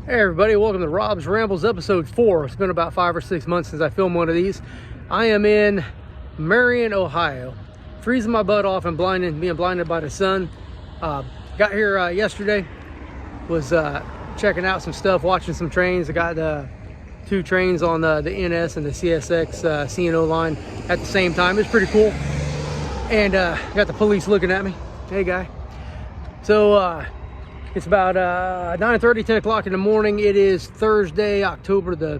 Hey everybody, welcome to Rob's Rambles episode 4. It's been about 5 or 6 months since I filmed one of these. I am in Marion, Ohio. Freezing my butt off and being blinded by the sun. Got here yesterday. Was checking out some stuff, watching some trains. I got 2 trains on the NS and the CSX CNO line at the same time. It's pretty cool. And got the police looking at me. Hey guy. So it's about 9:30, 10 o'clock in the morning. It is Thursday, October the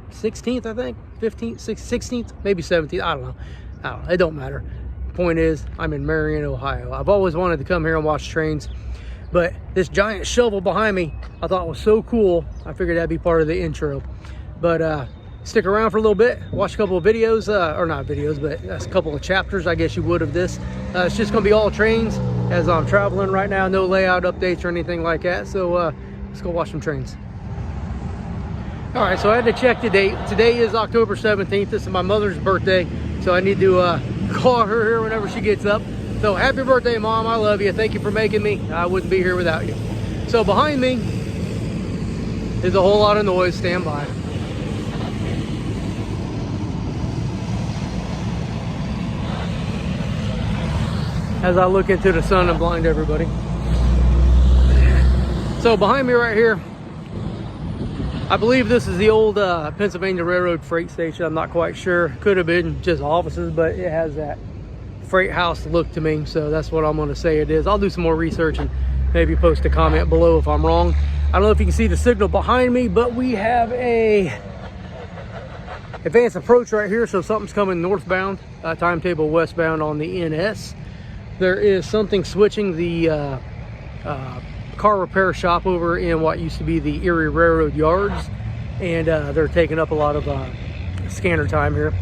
16th, I think. 15th, 16th, maybe 17th. I don't know. It don't matter. Point is, I'm in Marion, Ohio. I've always wanted to come here and watch trains, but this giant shovel behind me I thought was so cool. I figured that'd be part of the intro. But stick around for a little bit, watch a couple of videos, or not videos, but that's a couple of chapters, I guess you would, of this. It's just gonna be all trains as I'm traveling right now. No layout updates or anything like that. So let's go watch some trains. All right, so I had to check the date. Today is October 17th. This is my mother's birthday, so I need to call her here whenever she gets up. So happy birthday, Mom. I love you. Thank you for making me. I wouldn't be here without you. So behind me is a whole lot of noise. Stand by. As I look into the sun and blind everybody. So behind me right here, I believe this is the old Pennsylvania Railroad freight station. I'm not quite sure. Could have been just offices, but it has that freight house look to me. So that's what I'm going to say it is. I'll do some more research and maybe post a comment below if I'm wrong. I don't know if you can see the signal behind me, but we have a advanced approach right here. So something's coming northbound, timetable westbound on the NS. There is something switching the car repair shop over in what used to be the Erie Railroad yards, and they're taking up a lot of scanner time here.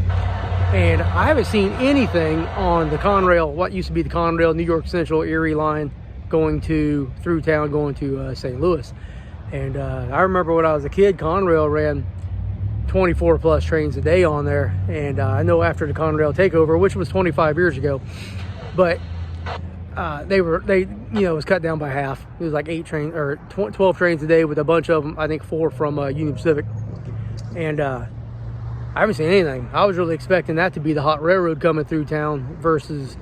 And I haven't seen anything on the Conrail, what used to be the Conrail New York Central Erie line, going to through town, going to St. Louis. And I remember when I was a kid, Conrail ran 24 plus trains a day on there. And I know after the Conrail takeover, which was 25 years ago, but it was cut down by half. It was like 8 trains or 12 trains a day, with a bunch of them, I think 4 from Union Pacific. And I haven't seen anything. I was really expecting that to be the hot railroad coming through town versus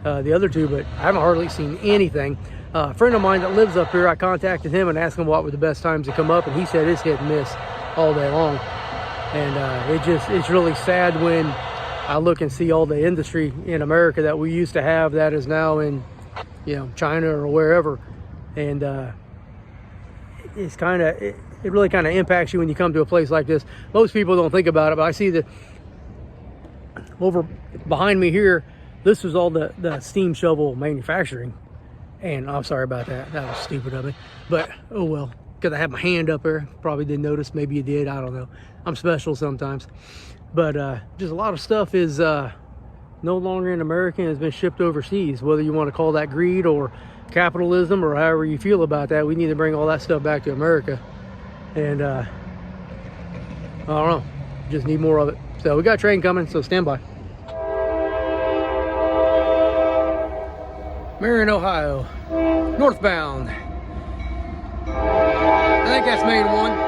the other 2, but I haven't hardly seen anything. A friend of mine that lives up here, I contacted him and asked him what were the best times to come up, and he said it's hit and miss all day long. And it's really sad when I look and see all the industry in America that we used to have that is now in, China or wherever. And it's kind of, it really kind of impacts you when you come to a place like this. Most people don't think about it, but I see that over behind me here, this is all the steam shovel manufacturing. And I'm sorry about that. That was stupid of me. But, oh well, because I have my hand up there. Probably didn't notice. Maybe you did. I don't know. I'm special sometimes. But just a lot of stuff is no longer in America and has been shipped overseas. Whether you want to call that greed or capitalism or however you feel about that, we need to bring all that stuff back to America. And I don't know, just need more of it. So we got a train coming, so stand by. Marion, Ohio, northbound. I think that's main 1.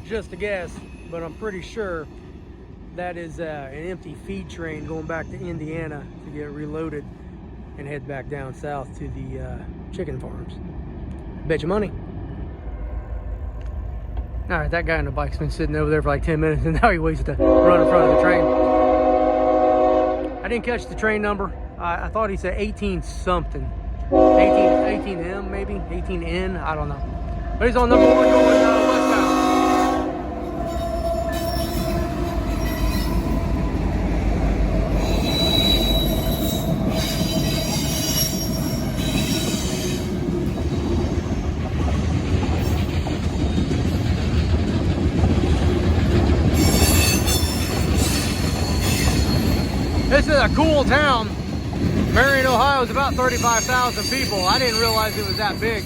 just a guess, but I'm pretty sure that is an empty feed train going back to Indiana to get reloaded and head back down south to the chicken farms. Bet you money. All right, that guy on the bike's been sitting over there for like 10 minutes, and now he waits to run in front of the train. I didn't catch the train number. I thought he said 18 something. 18M maybe, 18N, I don't know. But he's on number 1 going westbound. This is a cool town. Marion, Ohio is about 35,000 people. I didn't realize it was that big.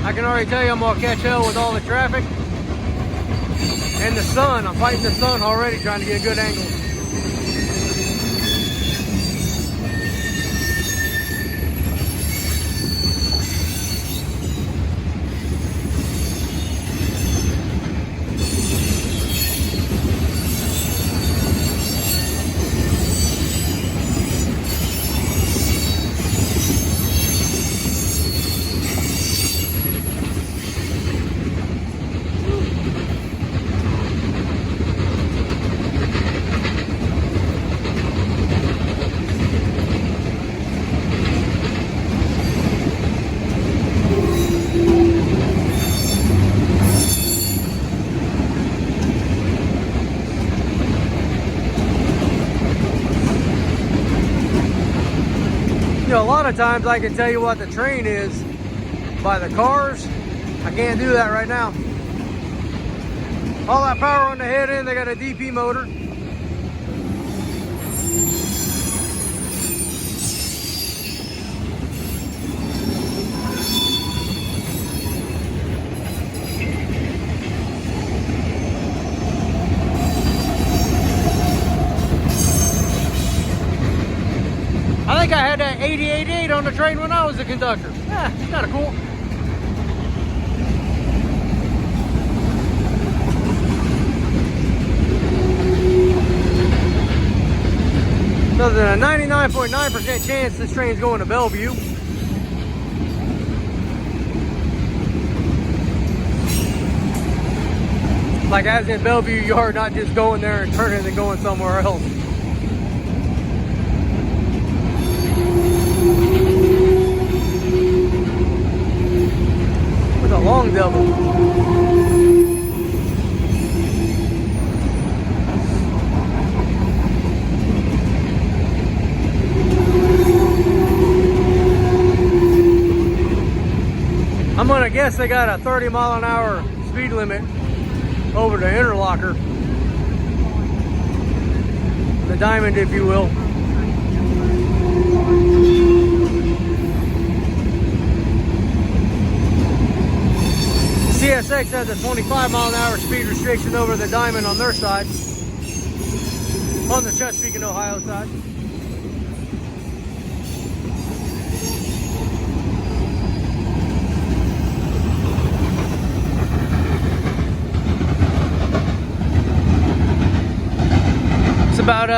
I can already tell you I'm gonna catch hell with all the traffic. And the sun, I'm fighting the sun already trying to get a good angle. You know, a lot of times I can tell you what the train is by the cars. I can't do that right now. All that power on the head end, they got a DP motor. I think I had that 88.8 on the train when I was a conductor. Yeah, kind of cool. Other than a 99.9% chance this train's going to Bellevue. Like as in Bellevue Yard, not just going there and turning and going somewhere else. With a long double. I'm gonna guess they got a 30-mile-an-hour speed limit over the interlocker. The diamond, if you will. CSX has a 25-mile-an-hour speed restriction over the diamond on their side. On the Cheasapeake Ohio side. It's about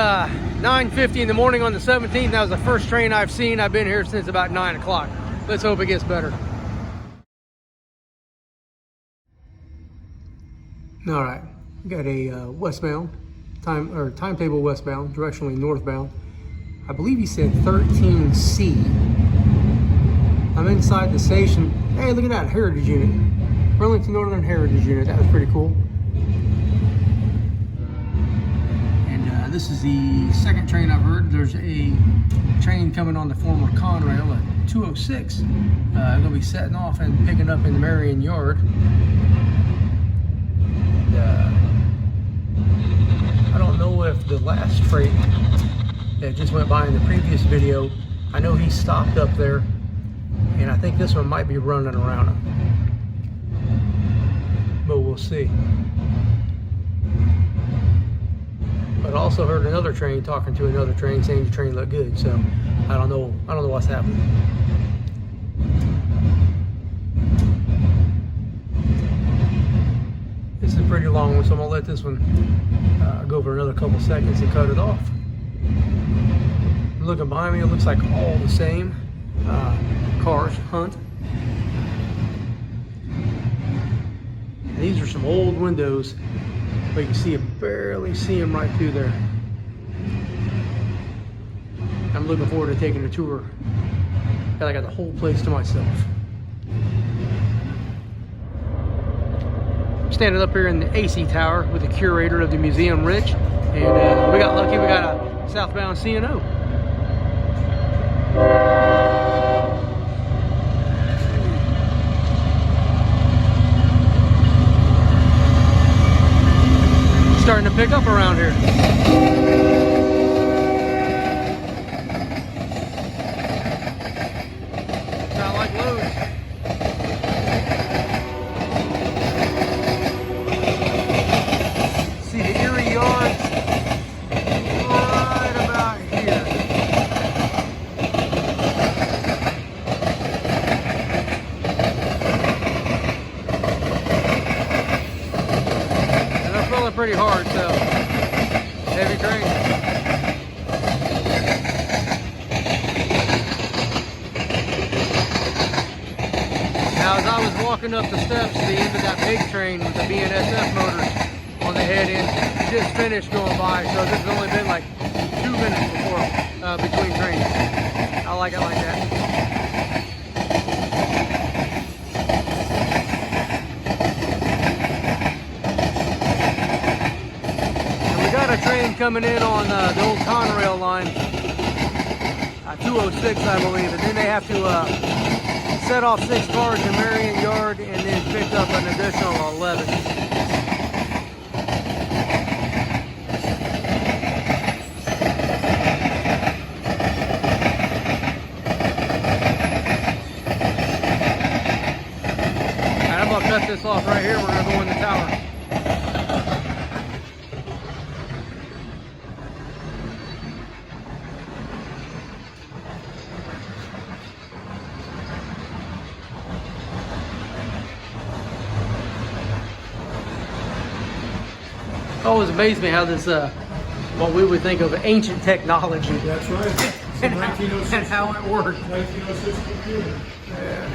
9:50 in the morning on the 17th. That was the first train I've seen. I've been here since about 9 o'clock. Let's hope it gets better. All right, we got a westbound timetable westbound, directionally northbound. I believe he said 13C. I'm inside the station. Hey, look at that Heritage Unit, Burlington Northern Heritage Unit. That was pretty cool. This is the second train I've heard. There's a train coming on the former Conrail at 206. It'll be setting off and picking up in the Marion yard. And, I don't know if the last freight that just went by in the previous video, I know he stopped up there, and I think this one might be running around him. But we'll see. But I also heard another train talking to another train saying the train looked good, so I don't know what's happening. pretty long one, so I'm gonna let this one go for another couple seconds and cut it off. Looking behind me, it looks like all the same cars, Hunt. And these are some old windows, but you can see it, barely see them right through there. I'm looking forward to taking a tour. I got the whole place to myself. I'm standing up here in the AC tower with the curator of the museum, Rich, and we got lucky. We got a southbound C&O. Starting to pick up around here. Sound like loads. See the Erie yards right about here. And they're filling pretty hard, so heavy train. Now, as I was walking up the steps to the end of that big train with the BNSF motors on the head end, just finished going by, so this has only been like 2 minutes before between trains. I like it like that. And we got a train coming in on the old Conrail line, 206 I believe, and then they have to set off 6 cars in Marion Yard and then pick up an additional 11. And I'm gonna cut this off right here. We're gonna go in the tower. It always amazed me how this, what we would think of ancient technology. That's right. and how it worked. 1906 computer. Yeah.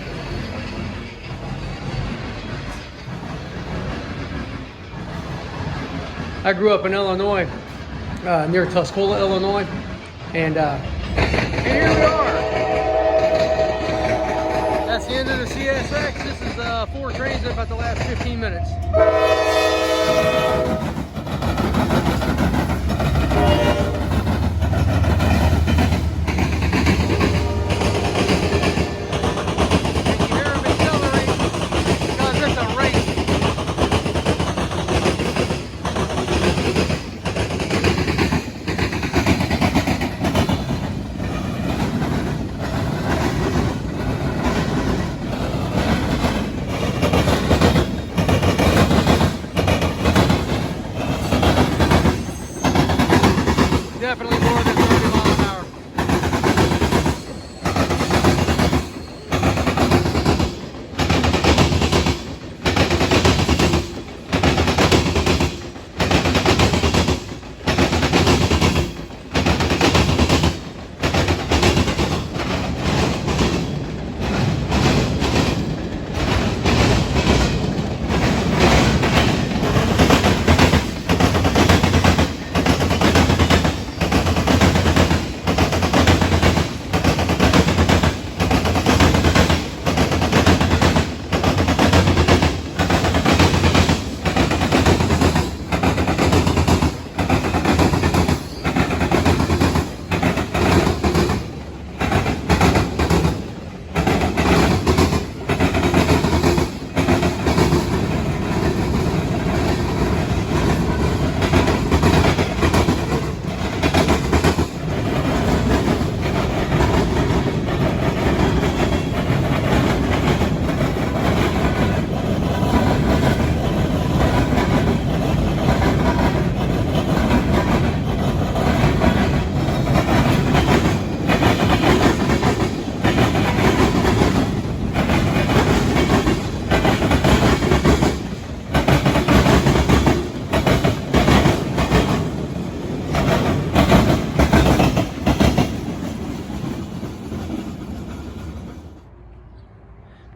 I grew up in Illinois, near Tuscola, Illinois, and here we are. That's the end of the CSX. This is 4 trains in about the last 15 minutes.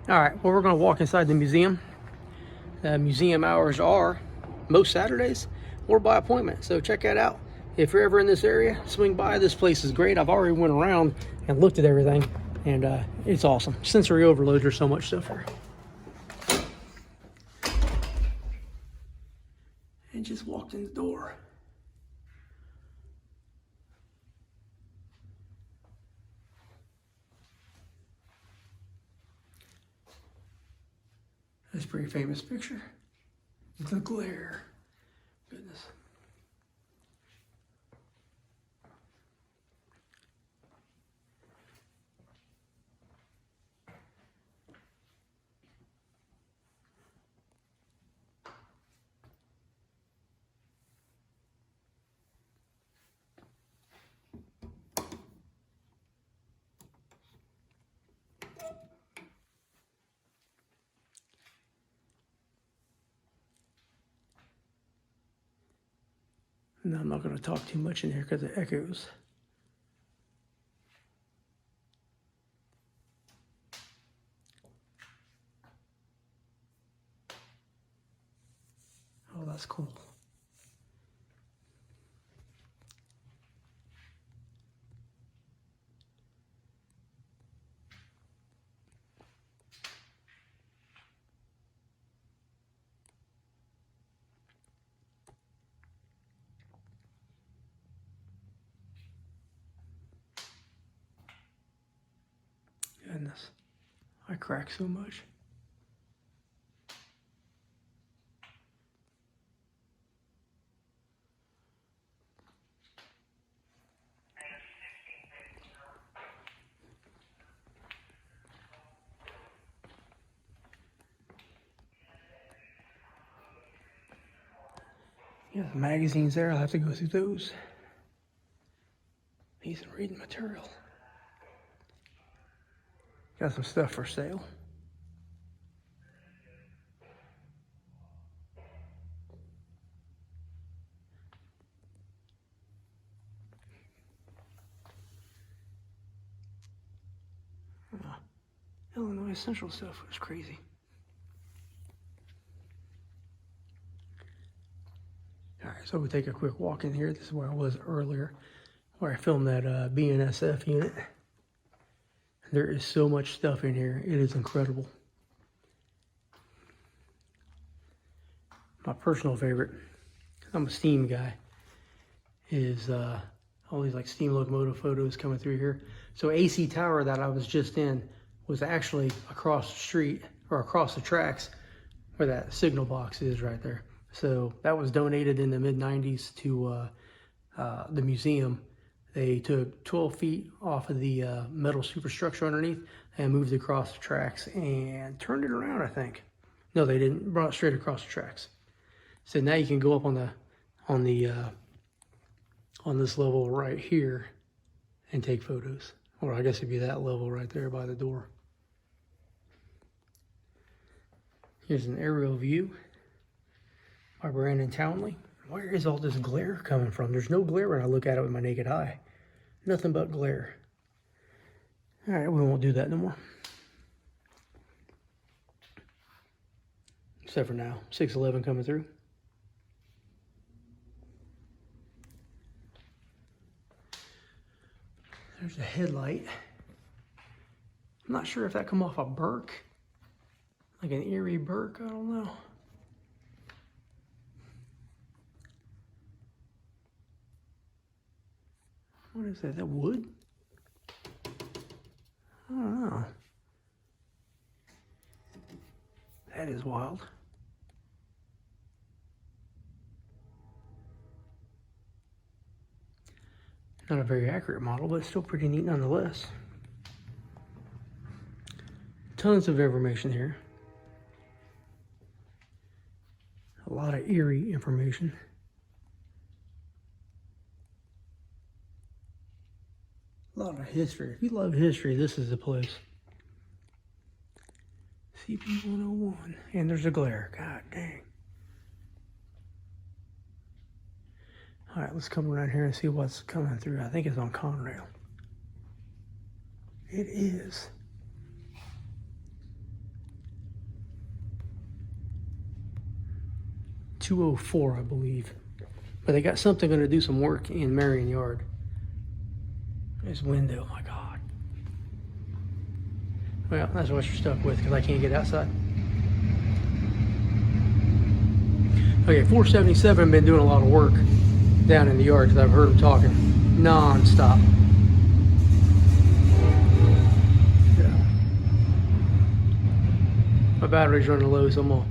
All right, well, we're gonna walk inside the museum. Museum hours are most Saturdays or by appointment, so check that out. If you're ever in this area, swing by. This place is great. I've already went around and looked at everything, and it's awesome. Sensory overload, there's so much stuff here. And just walked in the door. That's a pretty famous picture. The glare. Goodness. No, I'm not going to talk too much in here because it echoes. Oh, that's cool. Goodness, I crack so much. Yeah, the magazines there, I'll have to go through those. Need some reading material. Got some stuff for sale. Illinois Central stuff was crazy. All right, so we'll take a quick walk in here. This is where I was earlier, where I filmed that BNSF unit. There is so much stuff in here. It is incredible. My personal favorite, I'm a steam guy, is all these like steam locomotive photos coming through here. So AC Tower that I was just in was actually across the street or across the tracks where that signal box is right there. So that was donated in the mid-90s to the museum. They took 12 feet off of the metal superstructure underneath and moved it across the tracks and turned it around, I think. No, they didn't. Brought it straight across the tracks. So now you can go up on this level right here and take photos. Or I guess it'd be that level right there by the door. Here's an aerial view by Brandon Townley. Where is all this glare coming from? There's no glare when I look at it with my naked eye. Nothing but glare. All right, we won't do that no more. Except for now, 611 coming through. There's a headlight. I'm not sure if that come off a Burke, like an Erie Burke, I don't know. What is that? Is that wood? I don't know. That is wild. Not a very accurate model, but still pretty neat nonetheless. Tons of information here. A lot of Erie information. A lot of history. If you love history, this is the place. CP 101. And there's a glare. God dang. All right, let's come around here and see what's coming through. I think it's on Conrail. It is. 204, I believe. But they got something going to do some work in Marion Yard. This window, my God. Well, that's what you're stuck with because I can't get outside. Okay, 477 been doing a lot of work down in the yard because I've heard them talking non-stop. Yeah. My battery's running low, so I'm gonna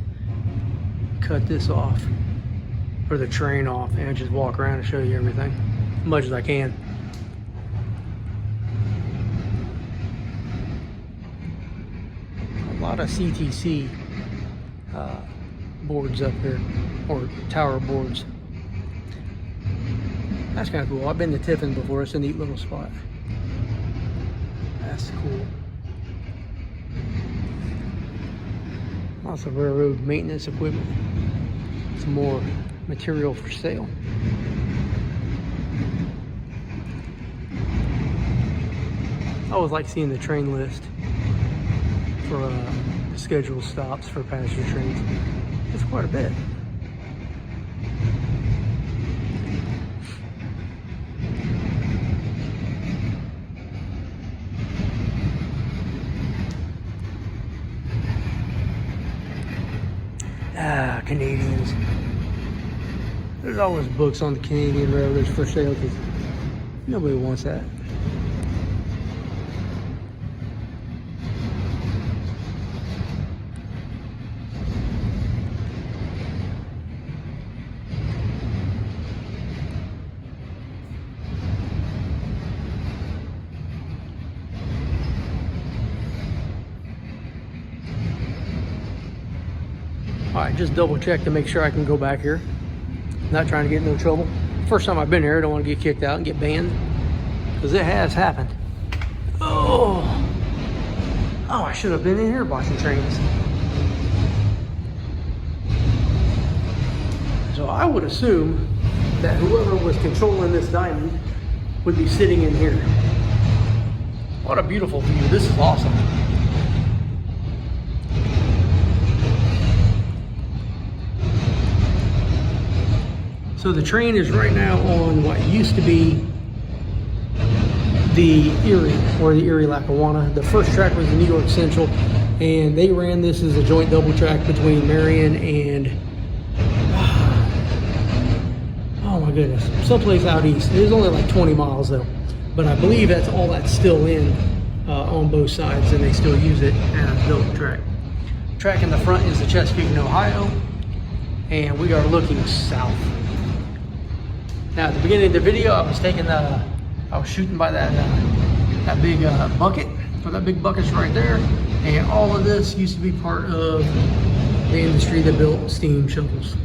cut this off, or the train off, and just walk around and show you everything as much as I can. A lot of CTC boards up here, or tower boards. That's kind of cool. I've been to Tiffin before. It's a neat little spot. That's cool. Lots of railroad maintenance equipment. Some more material for sale. I always like seeing the train list for scheduled stops for passenger trains. It's quite a bit. Canadians. There's always books on the Canadian railroads for sale because nobody wants that. All right, just double check to make sure I can go back here. Not trying to get in no trouble. First time I've been here, I don't want to get kicked out and get banned, because it has happened. Oh, I should have been in here watching trains. So I would assume that whoever was controlling this diamond would be sitting in here. What a beautiful view. This is awesome. So the train is right now on what used to be the Erie, or the Erie-Lackawanna. The first track was the New York Central, and they ran this as a joint double track between Marion and, oh my goodness, someplace out east. It was only like 20 miles though, but I believe that's all that's still in on both sides, and they still use it as double track. Track in the front is the Cheasapeake, Ohio, and we are looking south. Now, at the beginning of the video, I was shooting by that big bucket, or that big bucket's right there, and all of this used to be part of the industry that built steam shovels.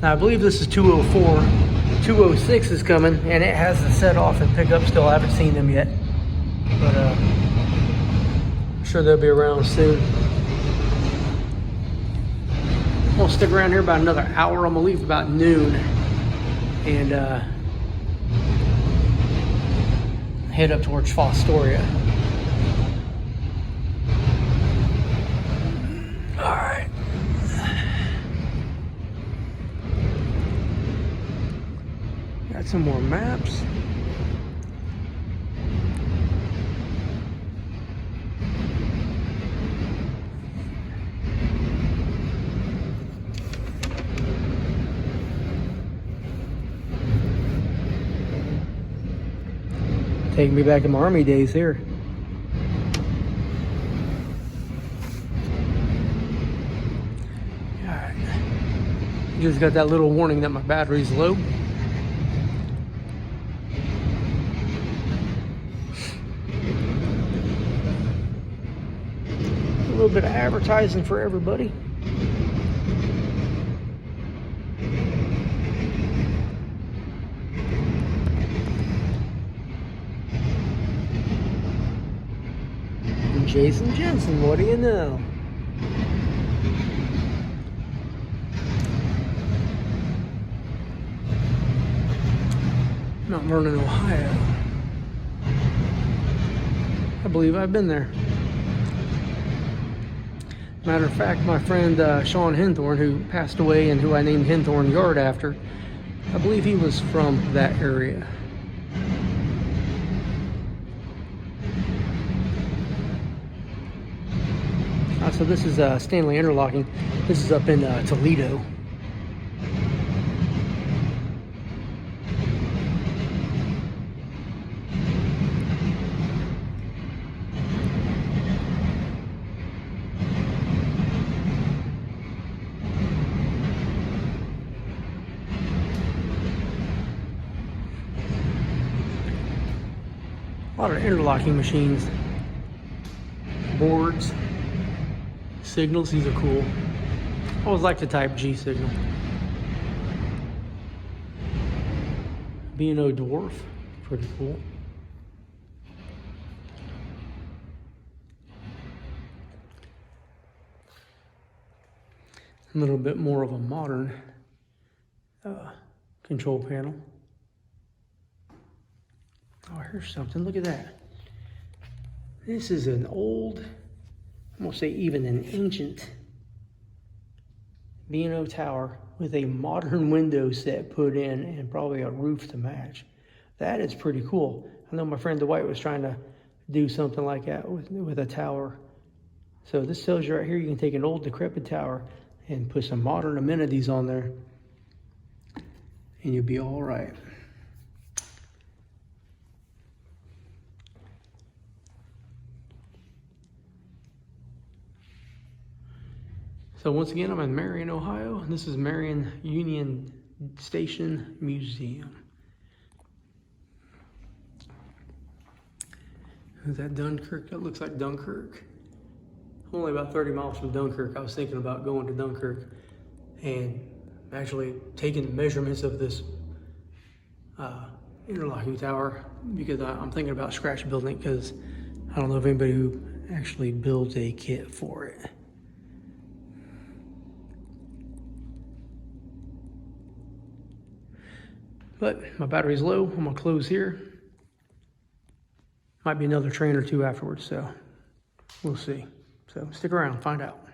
Now, I believe this is 204. 206 is coming, and it has the set off and pick up still. I haven't seen them yet, but I'm sure they'll be around soon. I'm gonna stick around here about another hour. I'm gonna leave about noon and head up towards Fostoria. All right. Got some more maps. Taking me back to my Army days here. All right. Just got that little warning that my battery's low. A little bit of advertising for everybody. Jason Jensen, what do you know? Mount Vernon, Ohio. I believe I've been there. Matter of fact, my friend Sean Henthorne, who passed away and who I named Henthorne Yard after, I believe he was from that area. So this is Stanley Interlocking. This is up in Toledo. A lot of interlocking machines, boards, signals. These are cool. I always like the type G signal. B&O Dwarf, pretty cool. A little bit more of a modern control panel. Oh, here's something. Look at that. This is an old, I'm gonna say even an ancient B&O tower with a modern window set put in and probably a roof to match. That is pretty cool. I know my friend Dwight was trying to do something like that with a tower. So this tells you right here, you can take an old decrepit tower and put some modern amenities on there and you'll be all right. So once again, I'm in Marion, Ohio, and this is Marion Union Station Museum. Is that Dunkirk? That looks like Dunkirk. I'm only about 30 miles from Dunkirk. I was thinking about going to Dunkirk and actually taking measurements of this interlocking tower because I'm thinking about scratch building it because I don't know of anybody who actually builds a kit for it. But my battery's low. I'm gonna close here. Might be another train or two afterwards, so we'll see. So stick around, find out.